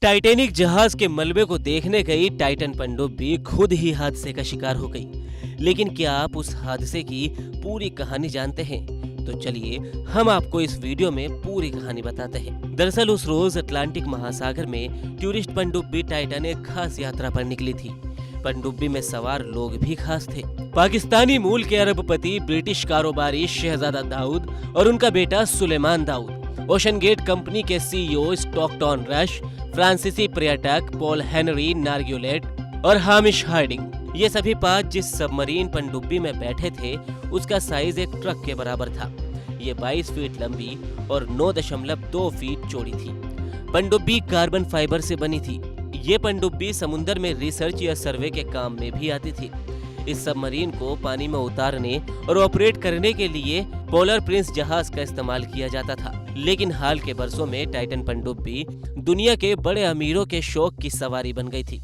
Titanic जहाज के मलबे को देखने गई टाइटन पनडुब्बी खुद ही हादसे का शिकार हो गई। लेकिन क्या आप उस हादसे की पूरी कहानी जानते हैं? तो चलिए हम आपको इस वीडियो में पूरी कहानी बताते हैं। दरअसल उस रोज अटलांटिक महासागर में टूरिस्ट पनडुब्बी टाइटन एक खास यात्रा पर निकली थी। पनडुब्बी में सवार लोग भी खास थे। पाकिस्तानी मूल के अरबपति ब्रिटिश कारोबारी शहजादा दाऊद और उनका बेटा Suleman Dawood, OceanGate company के सीईओ स्टॉकटन रश, फ्रांसीसी पर्यटक पॉल हेनरी नार्गुलेट और हामिश हार्डिंग, ये सभी 5 जिस सबमरीन पनडुब्बी में बैठे थे उसका साइज एक ट्रक के बराबर था। ये 22 फीट लंबी और 9.2 फीट चौड़ी थी। पनडुब्बी कार्बन फाइबर से बनी थी। ये पनडुब्बी समुद्र में रिसर्च या सर्वे के काम में भी आती थी। इस सबमरीन को पानी में उतारने और ऑपरेट करने के लिए पोलर प्रिंस जहाज का इस्तेमाल किया जाता था। लेकिन हाल के बरसों में टाइटन पनडुब्बी दुनिया के बड़े अमीरों के शौक की सवारी बन गई थी।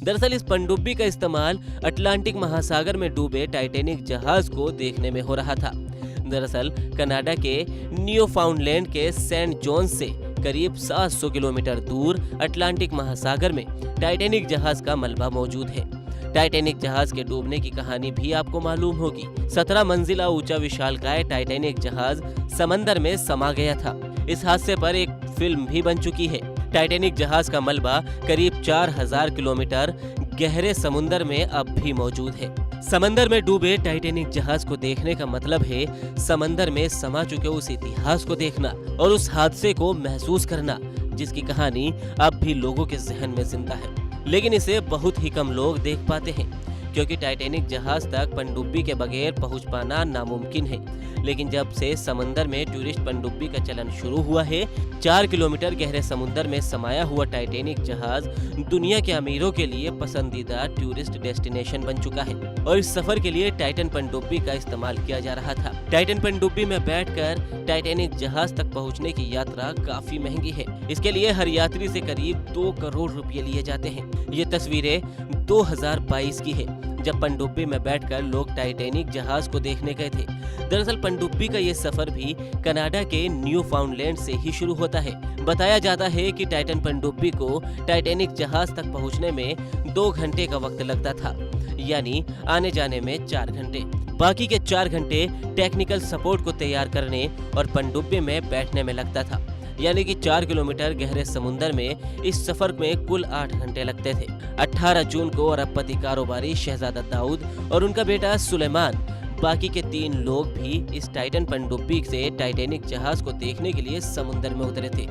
दरअसल इस पनडुब्बी का इस्तेमाल अटलांटिक महासागर में डूबे टाइटैनिक जहाज को देखने में हो रहा था। दरअसल कनाडा के न्यूफाउंडलैंड के सेंट जॉन्स से करीब 700 किलोमीटर दूर अटलांटिक महासागर में टाइटैनिक जहाज का मलबा मौजूद है। टाइटैनिक जहाज के डूबने की कहानी भी आपको मालूम होगी। 17 मंजिला ऊंचा विशालकाय टाइटैनिक जहाज समंदर में समा गया था। इस हादसे पर एक फिल्म भी बन चुकी है। टाइटैनिक जहाज का मलबा करीब 4000 किलोमीटर गहरे समुद्र में अब भी मौजूद है। समंदर में डूबे टाइटैनिक जहाज को देखने का मतलब है समंदर में समा चुके उस इतिहास को देखना और उस हादसे को महसूस करना जिसकी कहानी अब भी लोगों के जहन में जिंदा है। लेकिन इसे बहुत ही कम लोग देख पाते हैं क्योंकि टाइटैनिक जहाज तक पनडुब्बी के बगैर पहुंच पाना नामुमकिन है। लेकिन जब से समंदर में टूरिस्ट पनडुब्बी का चलन शुरू हुआ है, 4 किलोमीटर गहरे समुद्र में समाया हुआ टाइटैनिक जहाज दुनिया के अमीरों के लिए पसंदीदा टूरिस्ट डेस्टिनेशन बन चुका है और इस सफर के लिए टाइटन पनडुब्बी का इस्तेमाल किया जा रहा था। टाइटन पनडुब्बी में बैठकर टाइटैनिक जहाज तक पहुंचने की यात्रा काफी महंगी है। इसके लिए हर यात्री से करीब 2 करोड़ रुपए लिए जाते हैं। ये तस्वीरें 2022 की है जब पनडुब्बी में बैठकर लोग टाइटैनिक जहाज को देखने गए थे। दरअसल पनडुब्बी का ये सफर भी कनाडा के न्यूफाउंडलैंड से ही शुरू होता है। बताया जाता है कि टाइटन पनडुब्बी को टाइटैनिक जहाज तक पहुंचने में 2 घंटे का वक्त लगता था, यानी आने जाने में 4 घंटे। बाकी के 4 घंटे टेक्निकल सपोर्ट को तैयार करने और पनडुब्बी में बैठने में लगता था, यानी कि 4 किलोमीटर गहरे समुद्र में इस सफर में कुल 8 घंटे लगते थे। 18 जून को अरबपति कारोबारी शहजादा दाऊद और उनका बेटा सुलेमान, बाकी के 3 लोग भी इस टाइटन पनडुब्बी से टाइटैनिक जहाज को देखने के लिए समुद्र में उतरे थे।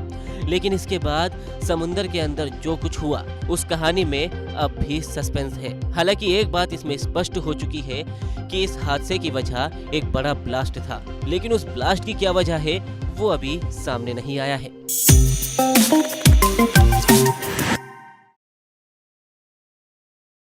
लेकिन इसके बाद समुद्र के अंदर जो कुछ हुआ उस कहानी में अब भी सस्पेंस है। हालांकि एक बात इसमें स्पष्ट हो चुकी है कि इस हादसे की वजह एक बड़ा ब्लास्ट था, लेकिन उस ब्लास्ट की क्या वजह है वो अभी सामने नहीं आया है।